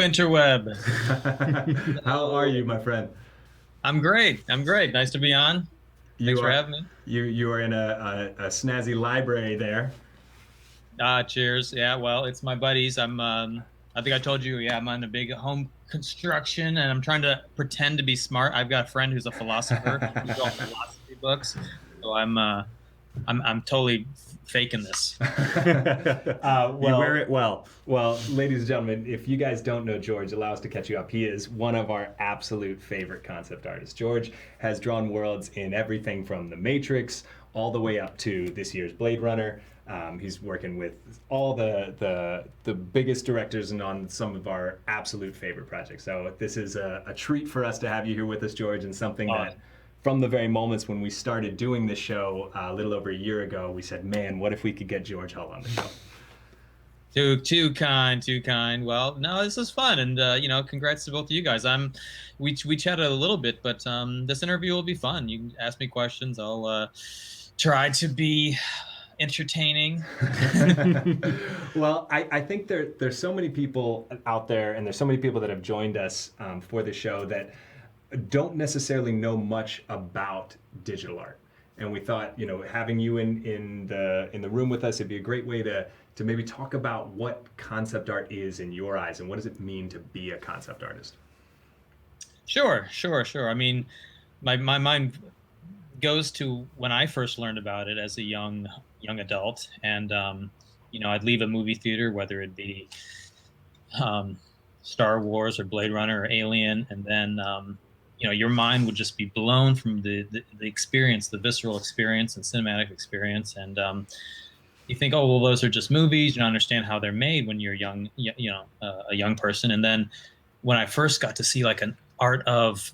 interweb. How are Hello. you, my friend? I'm great. I'm great. Nice to be on. You Thanks for are having me. you are in a snazzy library there. Cheers. Yeah, well, it's my buddies. I think I told you, yeah, I'm on a big home construction and I'm trying to pretend to be smart. I've got a friend who's a philosopher. These are all philosophy books. So I'm totally faking this. You wear Well, it well. Well, ladies and gentlemen, if you guys don't know George, allow us to catch you up. He is one of our absolute favorite concept artists. George has drawn worlds in everything from The Matrix all the way up to this year's Blade Runner. He's working with all the biggest directors and on some of our absolute favorite projects. So this is a treat for us to have you here with us, George, and something that Awesome. from the very moments when we started doing this show a little over a year ago, we said, man, what if we could get George Hull on the show? Too kind, too kind. Well, no, this is fun, and congrats to both of you guys. We chatted a little bit, but this interview will be fun. You can ask me questions. I'll try to be entertaining. Well, I think there's so many people out there, and there's so many people that have joined us for the show that don't necessarily know much about digital art. And we thought, having you in the room with us, it'd be a great way to maybe talk about what concept art is in your eyes, and what does it mean to be a concept artist. Sure, sure, sure. I mean, my mind goes to when I first learned about it as a young adult, and I'd leave a movie theater, whether it be um, Star Wars or Blade Runner or Alien, and then your mind would just be blown from the experience, the visceral experience and cinematic experience, and you think, oh well, those are just movies. You don't understand how they're made when you're young, a young person, and then when I first got to see like an art of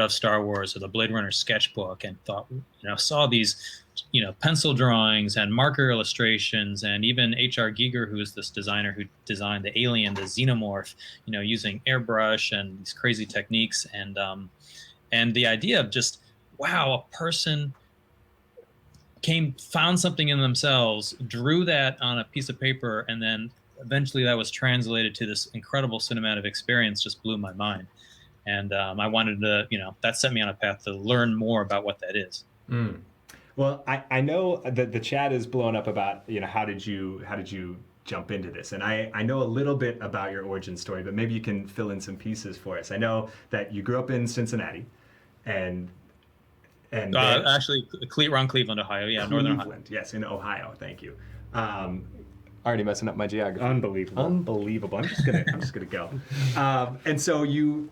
Star Wars or the Blade Runner sketchbook, and thought, saw these, pencil drawings and marker illustrations, and even H.R. Giger, who is this designer who designed the alien, the xenomorph, using airbrush and these crazy techniques, and the idea of just, wow, a person found something in themselves, drew that on a piece of paper, and then eventually that was translated to this incredible cinematic experience, just blew my mind. And I wanted to, that set me on a path to learn more about what that is. Mm. Well, I know that the chat is blowing up about, how did you jump into this? And I know a little bit about your origin story, but maybe you can fill in some pieces for us. I know that you grew up in Cincinnati, and then Actually, around Cleveland, Ohio. Yeah, Northern Ohio. Cleveland, yes, in Ohio. Thank you. Um, Already messing up my geography. unbelievable. Unbelievable. I'm just gonna go. And so you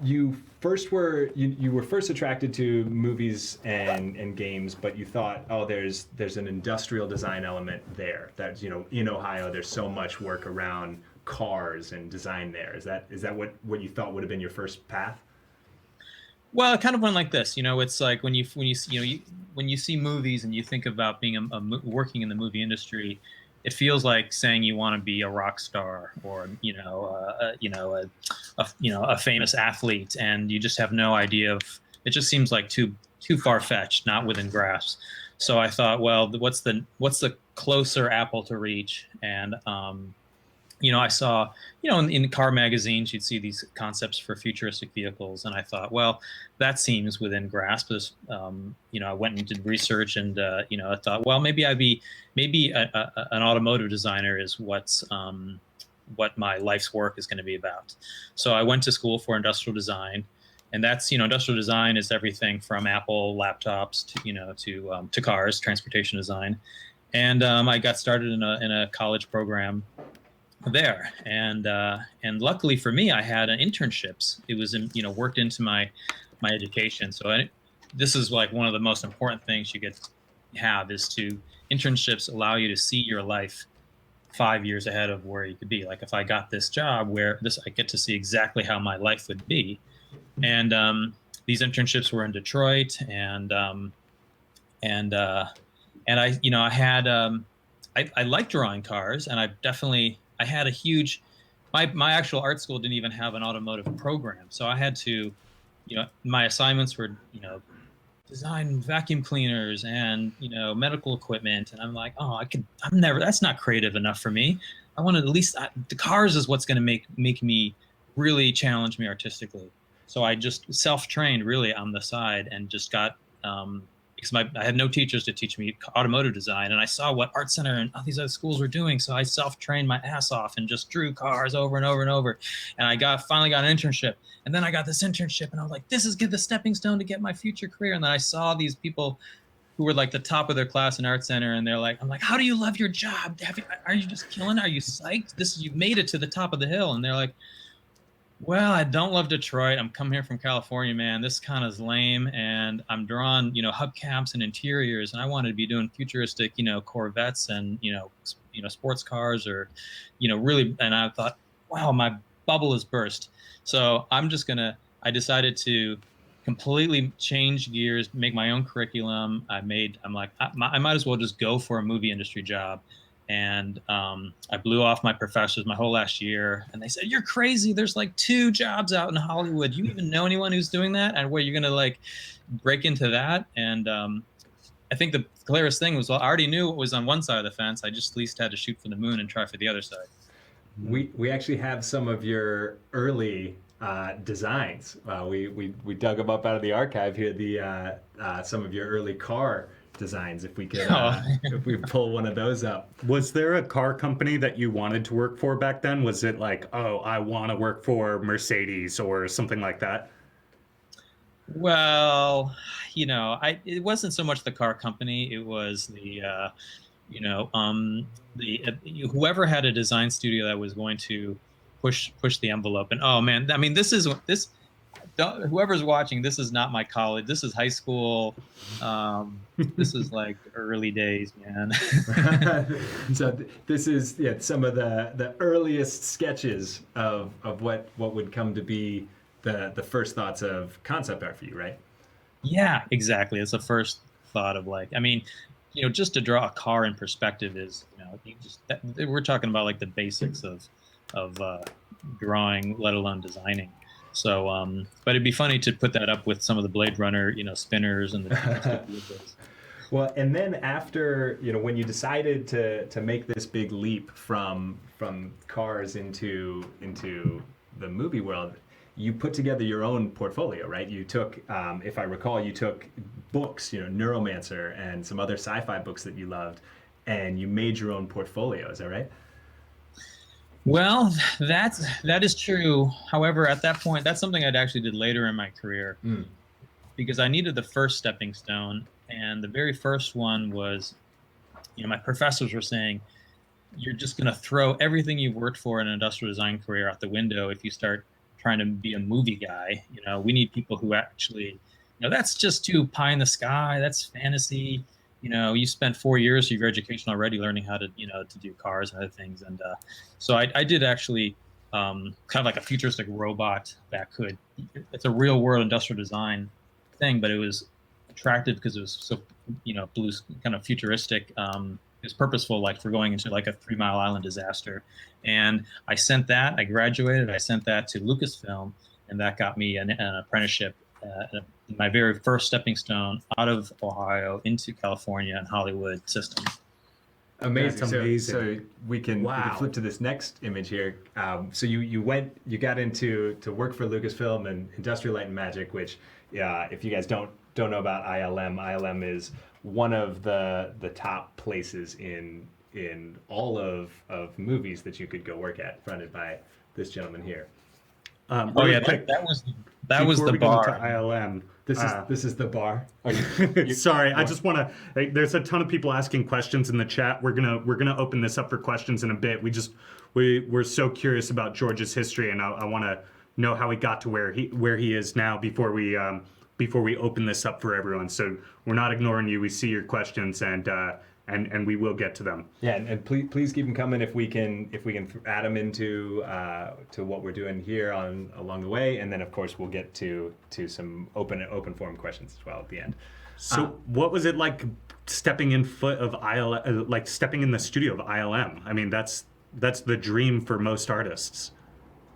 were first attracted to movies and games, but you thought, oh, there's an industrial design element there. That in Ohio, there's so much work around cars and design there. Is that what you thought would have been your first path? Well, it kind of went like this. It's like when you see movies and you think about being working in the movie industry, it feels like saying you want to be a rock star, or a famous athlete, and you just have no idea of. It just seems like too far fetched, not within grasp. So I thought, well, what's the closer apple to reach? And I saw, in car magazines, you'd see these concepts for futuristic vehicles, and I thought, well, that seems within grasp. I went and did research, and I thought, well, maybe an automotive designer is what my life's work is going to be about. So I went to school for industrial design, and that's, industrial design is everything from Apple laptops to cars, transportation design, and I got started in a college program there, and luckily for me, I had an internships. It was worked into my education. So this is like one of the most important things you get to have, is to internships allow you to see your life 5 years ahead of where you could be. Like if I got this job, I get to see exactly how my life would be. And these internships were in Detroit, and I had I like drawing cars, and I had a huge, my actual art school didn't even have an automotive program. So I had to, my assignments were, design vacuum cleaners and, medical equipment. And I'm like, oh, that's not creative enough for me. I wanted at least, the cars is what's going to make me really challenged me artistically. So I just self-trained really on the side and just got because I had no teachers to teach me automotive design, and I saw what Art Center and all these other schools were doing. So I self-trained my ass off and just drew cars over and over and over. And I finally got an internship, and then I got this internship, and I was like, "This is the stepping stone to get my future career." And then I saw these people who were like the top of their class in Art Center, and I'm like, "How do you love your job? Are you just killing it? Are you psyched? You've made it to the top of the hill." And they're like, "Well, I don't love Detroit. I'm coming here from California, man. This kind of is lame, and I'm drawn, hubcaps and interiors, and I wanted to be doing futuristic, Corvettes and sports cars, or, really." And I thought, wow, my bubble has burst. So I decided to completely change gears, make my own curriculum. I'm like, I might as well just go for a movie industry job. And I blew off my professors my whole last year, and they said, "You're crazy. There's like 2 jobs out in Hollywood. You even know anyone who's doing that? And where you're gonna like break into that?" And I think the clearest thing was, well, I already knew what was on one side of the fence. I just at least had to shoot for the moon and try for the other side. We actually have some of your early designs. We dug them up out of the archive here. Some of your early car designs. If we could, if we pull one of those up. Was there a car company that you wanted to work for back then? Was it like, oh, I want to work for Mercedes or something like that? Well, it wasn't so much the car company. It was whoever had a design studio that was going to push the envelope. And oh man, I mean, whoever's watching, this is not my college. This is high school. This is like early days, man. So this is some of the earliest sketches of what would come to be the first thoughts of concept art for you, right? Yeah, exactly. It's the first thought of like, I mean, just to draw a car in perspective is, we're talking about like the basics of drawing, let alone designing. So, but it'd be funny to put that up with some of the Blade Runner, spinners and the. Well, and then after, when you decided to make this big leap from cars into the movie world, you put together your own portfolio, right? You took, if I recall, you took books, Neuromancer and some other sci-fi books that you loved, and you made your own portfolio. Is that right? Well, that is true. However, at that point, that's something I'd actually did later in my career, because I needed the first stepping stone. And the very first one was, my professors were saying, "You're just going to throw everything you've worked for in an industrial design career out the window if you start trying to be a movie guy. We need people who actually, that's just too pie in the sky. That's fantasy. You spent 4 years of your education already learning how to, to do cars and other things." And so I did actually kind of like a futuristic robot that could, it's a real world industrial design thing, but it was attractive because it was so, blue, kind of futuristic. It was purposeful, like for going into like a 3 Mile Island disaster. And I graduated, I sent that to Lucasfilm, and that got me an apprenticeship, my very first stepping stone out of Ohio into California and Hollywood system. Amazing. That's amazing. So we can flip to this next image here. So you got into work for Lucasfilm and Industrial Light and Magic, which, if you guys don't know about ILM is one of the top places in all of movies that you could go work at, fronted by this gentleman here. That was the bar. To ILM. This is the bar. Sorry, I just want to. There's a ton of people asking questions in the chat. We're gonna open this up for questions in a bit. We're so curious about George's history, and I want to know how he got to where he is now before we open this up for everyone. So we're not ignoring you. We see your questions, and we will get to them. Yeah, and please keep them coming if we can add them into to what we're doing here along the way, and then of course we'll get to some open forum questions as well at the end. So what was it like stepping in stepping in the studio of ILM? I mean, that's the dream for most artists.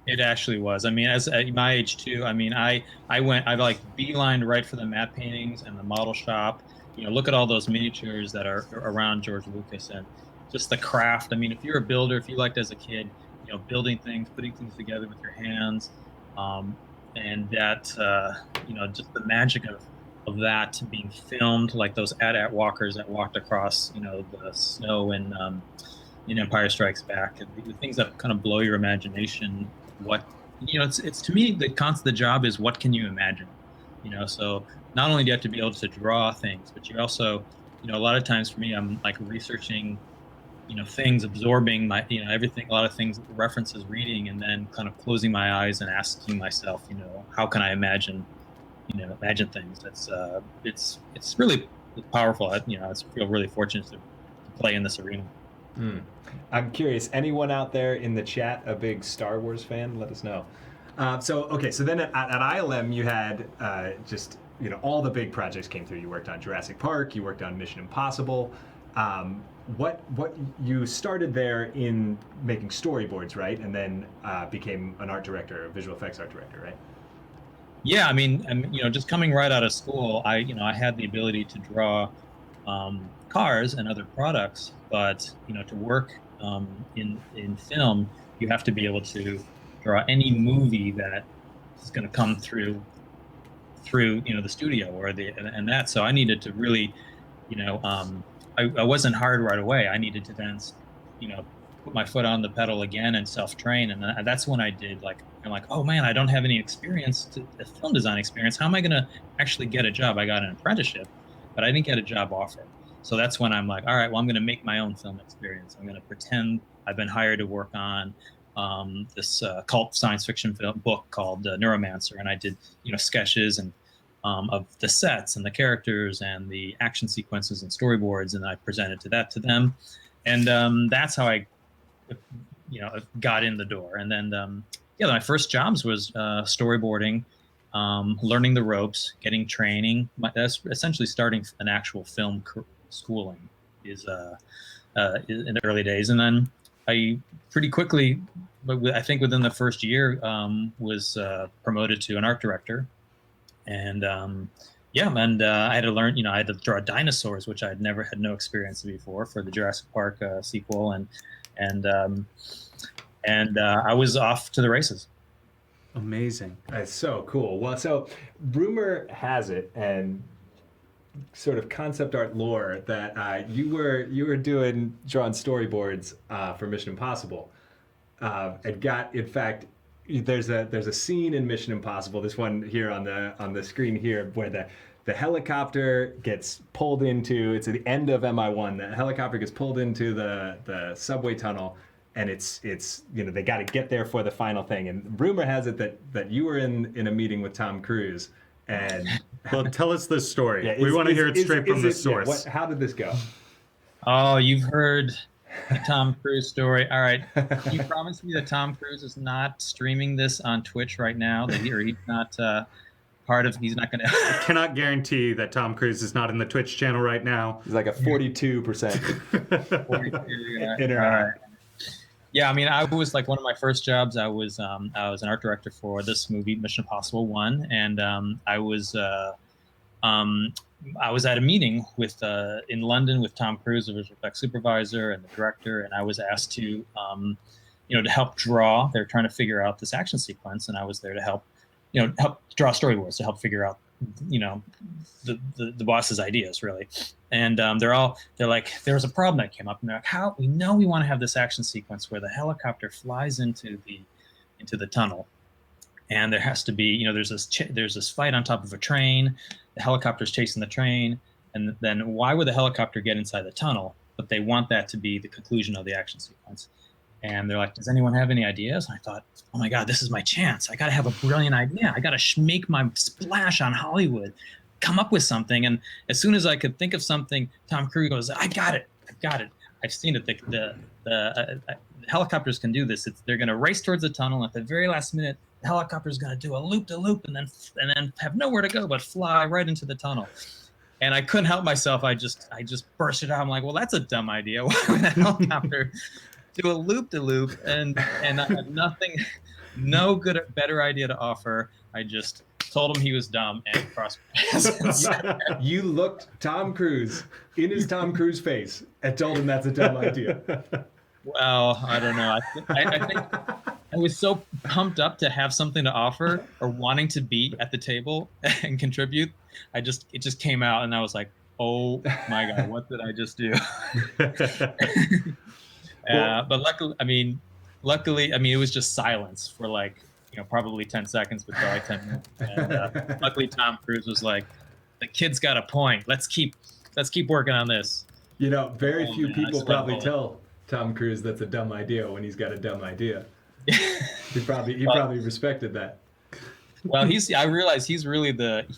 It actually was. I mean, at my age too, I mean, I like beelined right for the matte paintings and the model shop. Look at all those miniatures that are around George Lucas and just the craft. I mean, if you're a builder, if you liked as a kid, building things, putting things together with your hands, and that just the magic of that being filmed, like those AT-AT walkers that walked across the snow in Empire Strikes Back, and the things that kind of blow your imagination. What it's to me the job is what can you imagine, so not only do you have to be able to draw things, but you also a lot of times for me I'm like researching things, absorbing my everything, a lot of things, references, reading, and then kind of closing my eyes and asking myself how can I imagine things. That's it's really powerful. I feel really fortunate to play in this arena. I'm curious, anyone out there in the chat a big Star Wars fan? Let us know. So then at ILM you had just all the big projects came through. You worked on Jurassic Park, you worked on Mission Impossible. What you started there in making storyboards, right? And then became an art director, a visual effects art director, right? Yeah, I mean, just coming right out of school, I had the ability to draw cars and other products, but to work in film, you have to be able to draw any movie that is going to come through the studio or and that. So I needed to really, I wasn't hired right away. I needed to then, put my foot on the pedal again and self-train, and that's when I did I'm like, oh man, I don't have any film design experience. How am I going to actually get a job? I got an apprenticeship, but I didn't get a job offer. So that's when I'm like, all right, well, I'm going to make my own film experience. I'm going to pretend I've been hired to work on this cult science fiction book called Neuromancer, and I did sketches and of the sets and the characters and the action sequences and storyboards, and I presented to them, and that's how I got in the door. And then my first jobs was storyboarding, learning the ropes, getting training. That's essentially starting an actual film schooling is in the early days. And then I pretty quickly, I think within the first year, was promoted to an art director. And I had to learn, I had to draw dinosaurs, which I had never had no experience before for the Jurassic Park sequel. And I was off to the races. Amazing. That's so cool. Well, so rumor has it, and sort of concept art lore, that you were drawing storyboards for Mission Impossible. And got, in fact, there's a scene in Mission Impossible, this one here on the screen here, where the helicopter gets pulled into, it's at the end of MI1, the helicopter gets pulled into the subway tunnel, and it's they got to get there for the final thing. And rumor has it that you were in a meeting with Tom Cruise. And well, tell us this story. We want to hear it straight from the source. How did this go? Oh, you've heard the Tom Cruise story. All right. Can you promise me that Tom Cruise is not streaming this on Twitch right now? He's not he's not going to. I cannot guarantee that Tom Cruise is not in the Twitch channel right now. He's like a 42%. 42, yeah. All right. Yeah, I mean, I was one of my first jobs. I was an art director for this movie, Mission Impossible 1, and I was at a meeting in London with Tom Cruise, the visual effects supervisor and the director, and I was asked to to help draw. They were trying to figure out this action sequence, and I was there to help draw storyboards, to help figure out the boss's ideas, really. And they're like, there was a problem that came up, and they're like, how we know we want to have this action sequence where the helicopter flies into the tunnel, and there has to be there's this fight on top of a train, the helicopter's chasing the train, and then why would the helicopter get inside the tunnel? But they want that to be the conclusion of the action sequence. And they're like, does anyone have any ideas? And I thought, oh my God, this is my chance. I got to have a brilliant idea. I got to make my splash on Hollywood, come up with something. And as soon as I could think of something, Tom Cruise goes, I got it. I've seen it. The helicopters can do this. They're going to race towards the tunnel. At the very last minute, the helicopter is going to do a loop-de-loop and then have nowhere to go but fly right into the tunnel. And I couldn't help myself. I just burst it out. I'm like, well, that's a dumb idea. Why would a helicopter do a loop-de-loop? And I had no better idea to offer. I just told him he was dumb and crossed my paths. You looked Tom Cruise in his Tom Cruise face and told him that's a dumb idea. Well, I don't know. I think I was so pumped up to have something to offer or wanting to be at the table and contribute. It just came out, and I was like, oh my God, what did I just do? Well, But luckily, I mean, it was just silence for like, probably 10 seconds, but like 10 minutes. And luckily, Tom Cruise was like, the kid's got a point. Let's keep working on this. Very Oh few man, I people sweat probably bullets. tell Tom Cruise that's a dumb idea when he's got a dumb idea. He Well, probably respected that. well, I realized he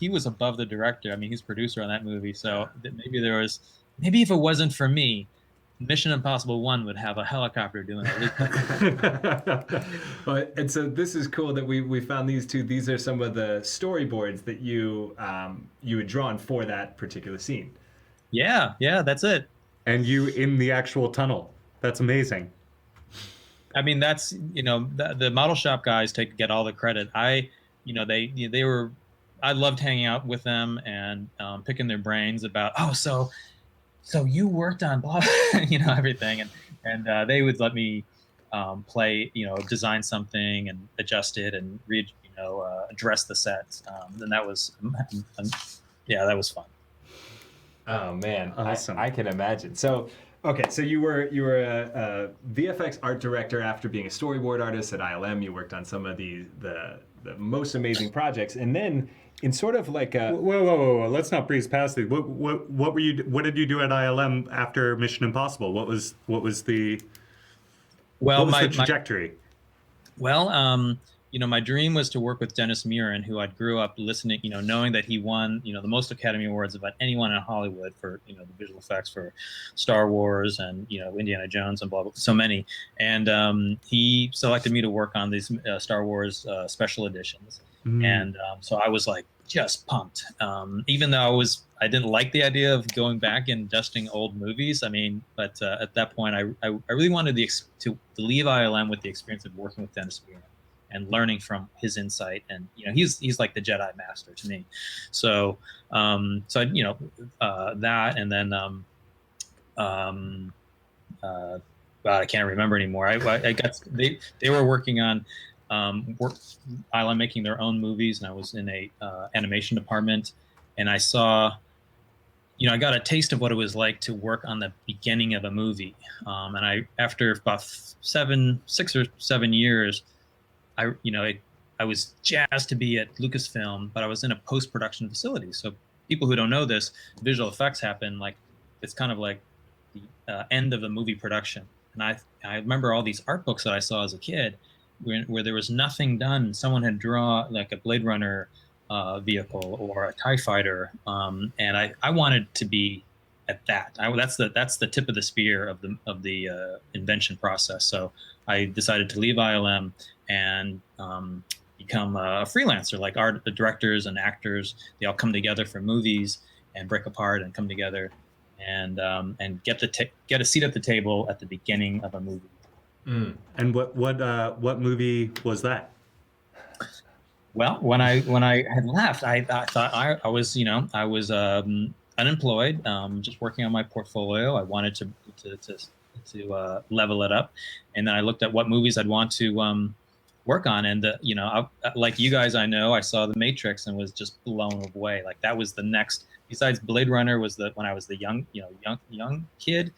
was above the director. I mean, he's producer on that movie. So maybe if it wasn't for me, Mission Impossible 1 would have a helicopter doing a loop. And so this is cool that we found these two. These are some of the storyboards that you had drawn for that particular scene. Yeah, that's it. and you in the actual tunnel. That's amazing. I mean, that's the model shop guys get all the credit. They were. I loved hanging out with them and picking their brains about. Oh, so you worked on blah, everything, and they would let me play, design something and adjust it and read, address the sets, and that was, yeah, that was fun. Oh man, Awesome. I can imagine. So, okay, so you were a VFX art director after being a storyboard artist at ILM. You worked on some of the most amazing projects, and then in sort of like a Whoa! Let's not breeze past it. What were you? What did you do at ILM after Mission Impossible? What was the Well, the trajectory? My dream was to work with Dennis Muren, who I grew up listening, knowing that he won, the most Academy Awards of anyone in Hollywood for, the visual effects for Star Wars and, Indiana Jones and blah, blah, so many. And he selected me to work on these Star Wars special editions. And so I was like just pumped, even though I didn't like the idea of going back and dusting old movies. I mean, but at that point, I really wanted to leave ILM with the experience of working with Dennis Muren and learning from his insight. And he's like the Jedi master to me. So that, and then God, I can't remember anymore. I got they were working on ILM making their own movies, and I was in a animation department, and I saw, I got a taste of what it was like to work on the beginning of a movie. And after about 6 or 7 years, I was jazzed to be at Lucasfilm, but I was in a post-production facility. So people who don't know this, visual effects happen it's kind of like the end of the movie production. And I remember all these art books that I saw as a kid, where there was nothing done. Someone had drawn like a Blade Runner vehicle or a TIE fighter, and I wanted to be at that. That's the tip of the spear of the invention process. So I decided to leave ILM and become a freelancer. Like the directors and actors, they all come together for movies and break apart and come together and get a seat at the table at the beginning of a movie. And what movie was that? Well, when I had left, I thought I was unemployed, just working on my portfolio. I wanted to level it up, and then I looked at what movies I'd want to work on, and like you guys, I saw The Matrix and was just blown away. Like that was the next. Besides Blade Runner was when I was the young kid.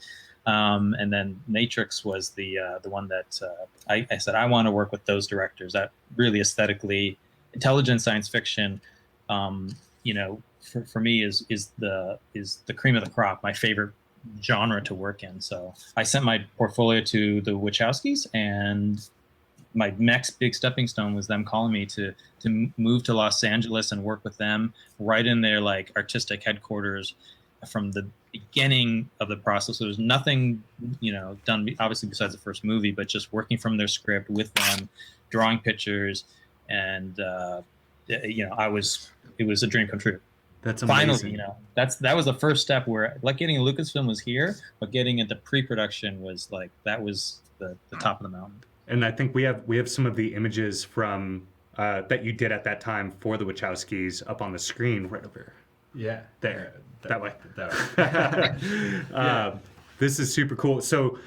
And then Matrix was the one that I said I want to work with those directors. That really aesthetically intelligent science fiction, for me is the cream of the crop. My favorite genre to work in. So I sent my portfolio to the Wachowskis, and my next big stepping stone was them calling me to move to Los Angeles and work with them right in their like artistic headquarters from the beginning of the process. There was nothing, done obviously besides the first movie, but just working from their script with them, drawing pictures, and it was a dream come true. That's amazing. Finally, that was the first step where like getting a Lucasfilm was here, but getting into pre-production was like that was the top of the mountain. And I think we have some of the images from that you did at that time for the Wachowskis up on the screen right over. Yeah, There. That way. That way. This is super cool. So,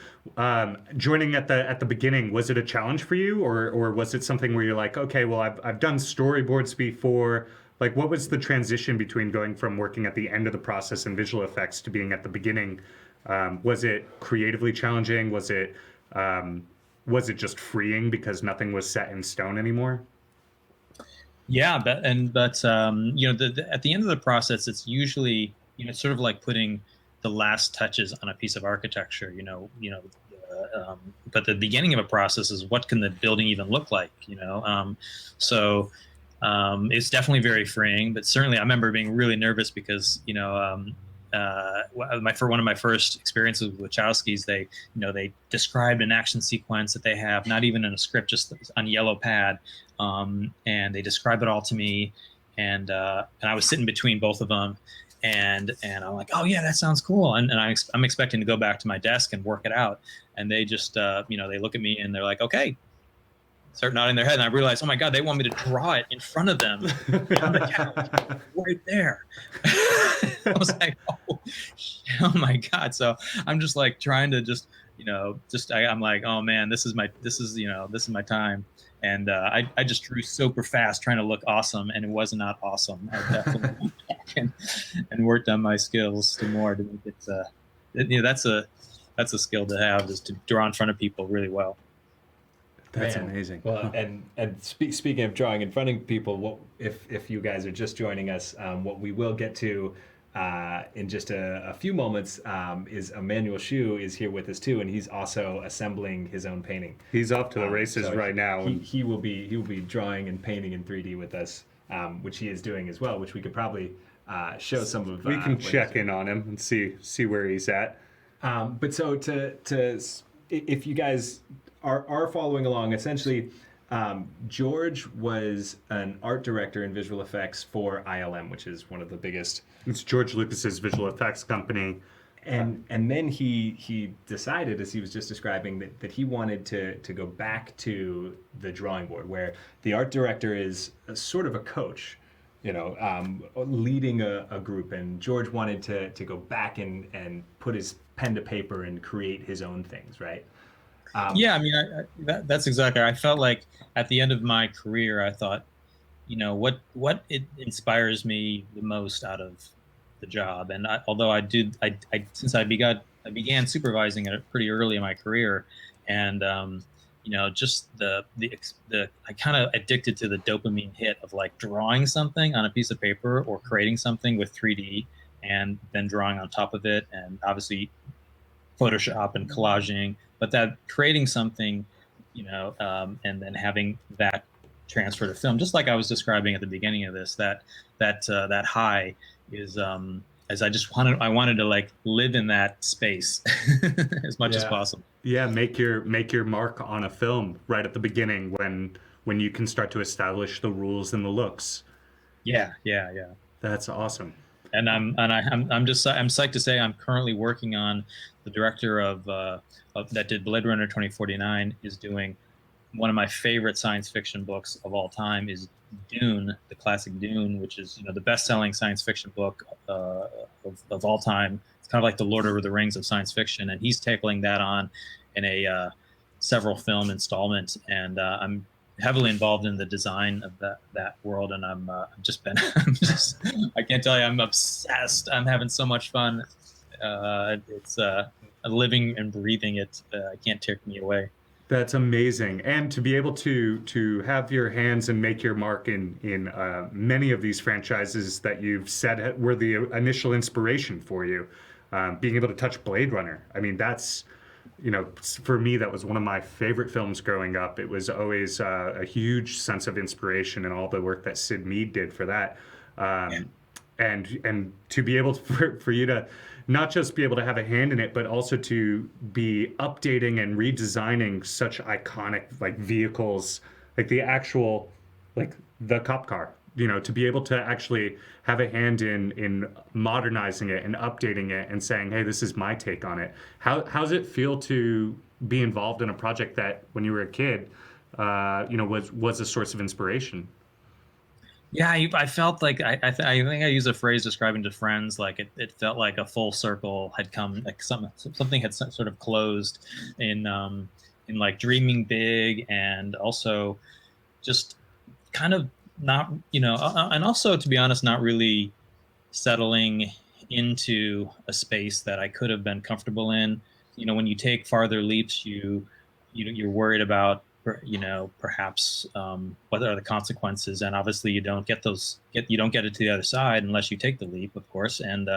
joining at the beginning, was it a challenge for you, or was it something where you're like, okay, well, I've done storyboards before. Like, what was the transition between going from working at the end of the process in visual effects to being at the beginning? Was it creatively challenging? Was it just freeing because nothing was set in stone anymore? Yeah, but at the end of the process, it's usually it's sort of like putting the last touches on a piece of architecture. But the beginning of a process is what can the building even look like? So it's definitely very freeing. But certainly, I remember being really nervous because one of my first experiences with Wachowskis, they described an action sequence that they have, not even in a script, just on yellow pad, and they describe it all to me, and I was sitting between both of them, and I'm like, oh yeah, that sounds cool, and I'm expecting to go back to my desk and work it out, and they just they look at me and they're like, okay. Start nodding their head, and I realized, oh my god, they want me to draw it in front of them on the couch, right there. I was like, oh my god. So I'm just like trying to I'm like, oh man, this is my time, and I just drew super fast, trying to look awesome, and it was not awesome. I definitely went back and worked on my skills some more to make it. That's a skill to have, is to draw in front of people really well. That's Man. amazing. Well, speaking of drawing in front of people, if you guys are just joining us, what we will get to in just a few moments is Emmanuel Shu is here with us too, and he's also assembling his own painting. He's off to the races right now. He will be drawing and painting in 3D with us, which he is doing as well, which we could probably show some of. We can check in on him and see where he's at. But so if you guys are following along, essentially, George was an art director in visual effects for ILM, which is one of the biggest. It's George Lucas's visual effects company. And then he decided, as he was just describing, that he wanted to go back to the drawing board, where the art director is sort of a coach, leading a group. And George wanted to go back and put his pen to paper and create his own things, right? Yeah, I mean, that's exactly. I felt like at the end of my career, I thought, what it inspires me the most out of the job. And although I since I began supervising it pretty early in my career, and just I kind of addicted to the dopamine hit of like drawing something on a piece of paper or creating something with 3D and then drawing on top of it, and obviously Photoshop and collaging. But that creating something, and then having that transfer to film, just like I was describing at the beginning of this, that high is as I wanted to like live in that space as much as possible. Yeah, make your mark on a film right at the beginning when you can start to establish the rules and the looks. Yeah. That's awesome. And I'm psyched to say I'm currently working on the director of that did Blade Runner 2049 is doing one of my favorite science fiction books of all time, is Dune, the classic Dune, which is the best-selling science fiction book of all time. It's kind of like the Lord of the Rings of science fiction, and he's tackling that on in a several film installment, and I'm heavily involved in the design of that world, and I can't tell you, I'm obsessed. I'm having so much fun. It's living and breathing it. Can't take me away. That's amazing. And to be able to have your hands and make your mark in many of these franchises that you've said were the initial inspiration for you, being able to touch Blade Runner. I mean, that's, for me, that was one of my favorite films growing up. It was always a huge sense of inspiration and all the work that Sid Mead did for that. And to be able to, for you to not just be able to have a hand in it, but also to be updating and redesigning such iconic like vehicles, like the actual, like the cop car, to be able to actually have a hand in modernizing it and updating it and saying, hey, this is my take on it. How's it feel to be involved in a project that when you were a kid, was a source of inspiration? Yeah, I felt like I think I use a phrase describing to friends like it felt like a full circle had come, like something had sort of closed in like dreaming big, and also just kind of not, and also, to be honest, not really settling into a space that I could have been comfortable in. When you take farther leaps, you're worried about, perhaps, what are the consequences, and obviously you don't get it to the other side unless you take the leap, of course. And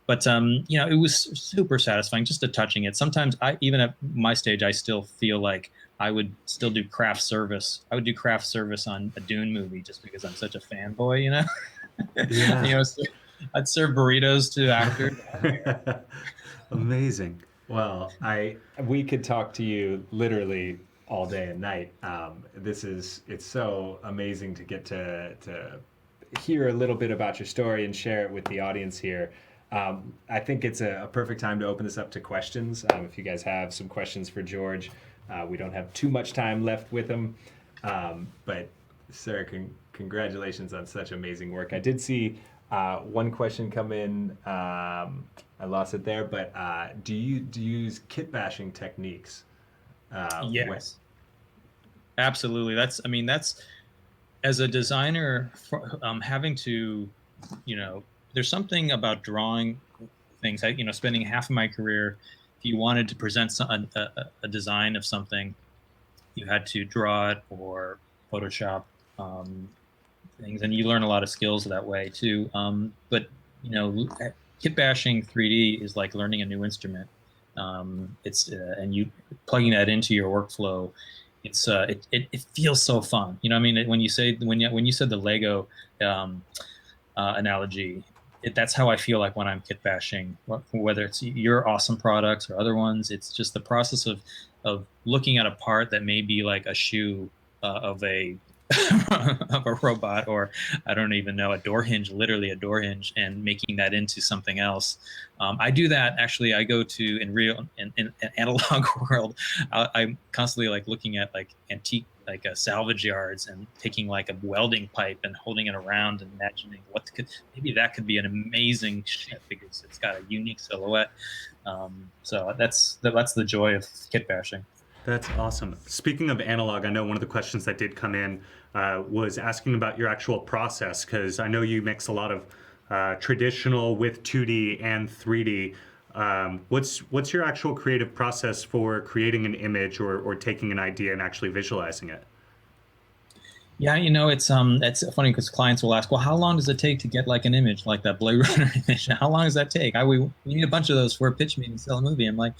but it was super satisfying just to touching it. Sometimes even at my stage, I still feel like I would still do craft service. I would do craft service on a Dune movie just because I'm such a fanboy, Yeah. So I'd serve burritos to actors. Amazing. Well, we could talk to you literally all day and night. It's so amazing to get to hear a little bit about your story and share it with the audience here. I think it's a perfect time to open this up to questions. If you guys have some questions for George, we don't have too much time left with him. But sir, congratulations on such amazing work. I did see one question come in. I lost it there, but do you use kit bashing techniques? Yes, absolutely. That's as a designer, having to, there's something about drawing things. Spending half of my career, if you wanted to present a design of something, you had to draw it or Photoshop things, and you learn a lot of skills that way too. But kit bashing 3D is like learning a new instrument. It's and you plugging that into your workflow. It feels so fun. When you said the Lego analogy, that's how I feel like when I'm kit bashing. Whether it's your awesome products or other ones, it's just the process of looking at a part that may be like a shoe of a of a robot, or I don't even know, a door hinge, literally a door hinge, and making that into something else. I do that actually. I go to in analog world. I'm constantly like looking at like antique, like salvage yards, and taking like a welding pipe and holding it around and imagining maybe that could be an amazing ship because it's got a unique silhouette. So that's the joy of kit bashing. That's awesome. Speaking of analog, I know one of the questions that did come in was asking about your actual process, because I know you mix a lot of traditional with 2D and 3D. What's your actual creative process for creating an image or taking an idea and actually visualizing it? Yeah, it's funny because clients will ask, well, how long does it take to get like an image like that Blade Runner image? How long does that take? We need a bunch of those for a pitch meeting to sell a movie. I'm like,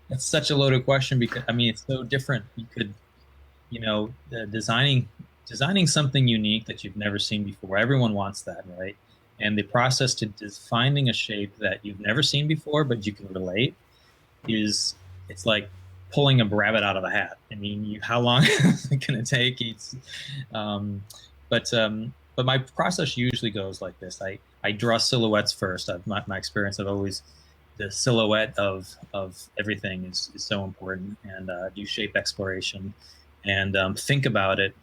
that's such a loaded question because it's so different. You could, designing something unique that you've never seen before. Everyone wants that, right? And the process to finding a shape that you've never seen before but you can relate it's like pulling a rabbit out of a hat. How long is it going to take? Um, but my process usually goes like this. I draw silhouettes first. My experience, I've always the silhouette of everything is so important, and do shape exploration and think about it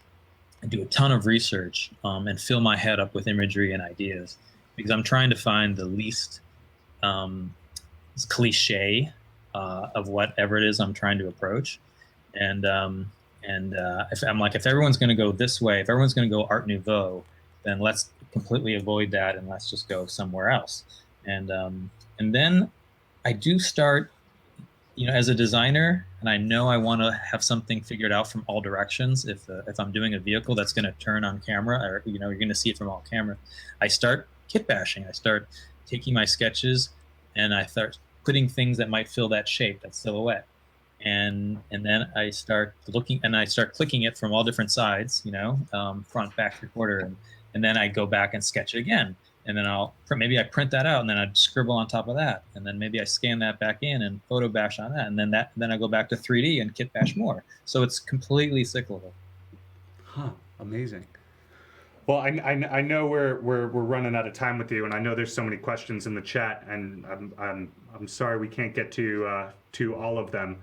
and do a ton of research and fill my head up with imagery and ideas because I'm trying to find the least um, cliche of whatever it is I'm trying to approach. And if everyone's going to go this way, if everyone's going to go Art Nouveau, then let's completely avoid that and let's just go somewhere else. And then I do start, as a designer, and I know I want to have something figured out from all directions. If I'm doing a vehicle that's going to turn on camera, or you're going to see it from all cameras, I start kit bashing. I start taking my sketches, and I start putting things that might fill that shape, that silhouette, and then I start looking and I start clicking it from all different sides, front, back, three quarter, and then I go back and sketch it again. And then maybe I print that out and then I'd scribble on top of that. And then maybe I scan that back in and photo bash on that. And then I go back to 3D and kit bash more. So it's completely cyclical. Huh, amazing. Well, I know we're running out of time with you, and I know there's so many questions in the chat, and I'm sorry we can't get to all of them.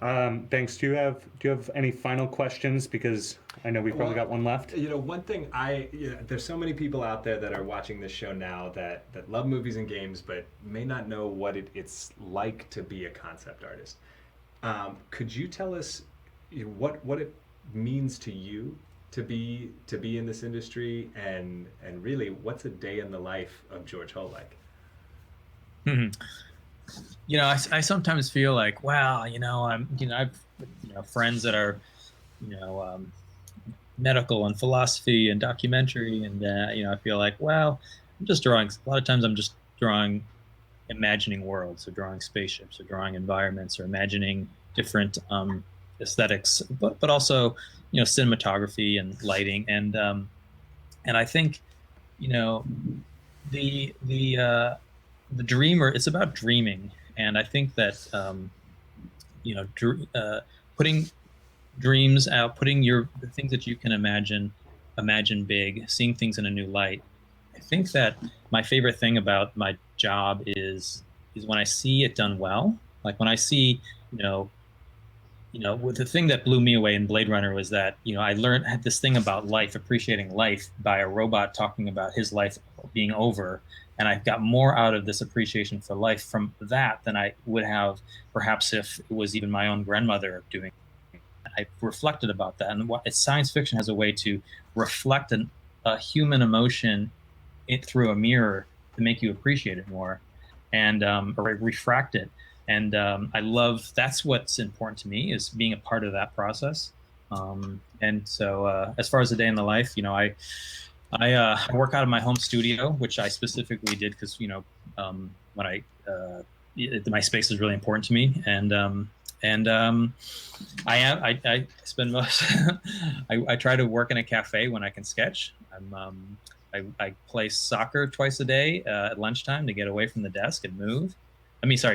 Thanks. Do you have any final questions? Because I know we've probably got one left. One thing there's so many people out there that are watching this show now that love movies and games, but may not know what it's like to be a concept artist. Could you tell us what it means to you to be in this industry, and really what's a day in the life of George Hull like? I sometimes feel like, wow, I've friends that are, medical and philosophy and documentary, and I feel like, well, I'm just drawing. A lot of times, I'm just drawing, imagining worlds, or drawing spaceships, or drawing environments, or imagining different aesthetics, but also, cinematography and lighting, and I think, the dreamer. It's about dreaming, and I think that putting dreams out, putting the things that you can imagine big, seeing things in a new light. I think that my favorite thing about my job is when I see it done well. Like when I see, with the thing that blew me away in Blade Runner was that, had this thing about life, appreciating life by a robot talking about his life being over. And I got more out of this appreciation for life from that than I would have perhaps if it was even my own grandmother doing. I reflected about that. And science fiction has a way to reflect a human emotion through a mirror to make you appreciate it more, and or refract it. And I love, that's what's important to me, is being a part of that process. And so as far as a day in the life, I work out of my home studio, which I specifically did because when my space is really important to me, and I spend most I try to work in a cafe when I can sketch. I play soccer twice a day at lunchtime to get away from the desk and move.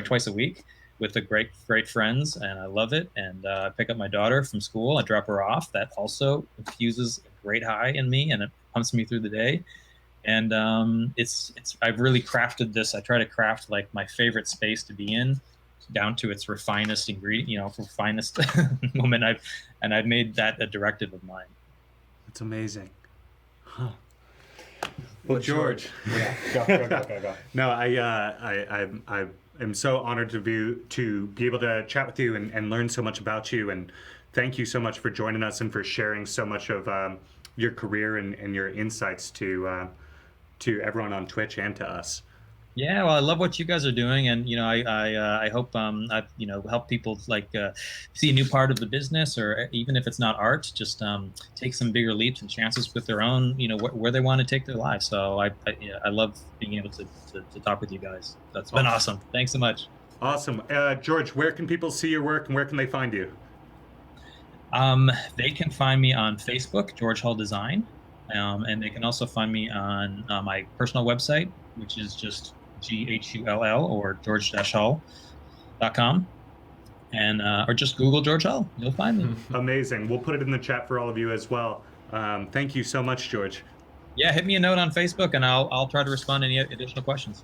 Twice a week with the great friends, and I love it. And I pick up my daughter from school. I drop her off. That also infuses a great high in me, and it pumps me through the day. And I've really crafted this. I try to craft like my favorite space to be in, down to its refinest ingredient, refinest moment. I've made that a directive of mine. That's amazing. Huh. Well, George. Yeah. Go. No, I am so honored to be able to chat with you and learn so much about you, and thank you so much for joining us and for sharing so much of your career and your insights to everyone on Twitch and to us. Yeah, well, I love what you guys are doing, and I hope I've help people see a new part of the business, or even if it's not art, just take some bigger leaps and chances with their own, where they want to take their lives. So I love being able to talk with you guys. That's been awesome. Thanks so much. Awesome, George. Where can people see your work, and where can they find you? They can find me on Facebook, George Hull Design, and they can also find me on my personal website, which is just GHULL, or george-hull.com, and or just Google George Hull. You'll find me. Amazing. We'll put it in the chat for all of you as well. Thank you so much, George. Yeah, hit me a note on Facebook, and I'll try to respond to any additional questions.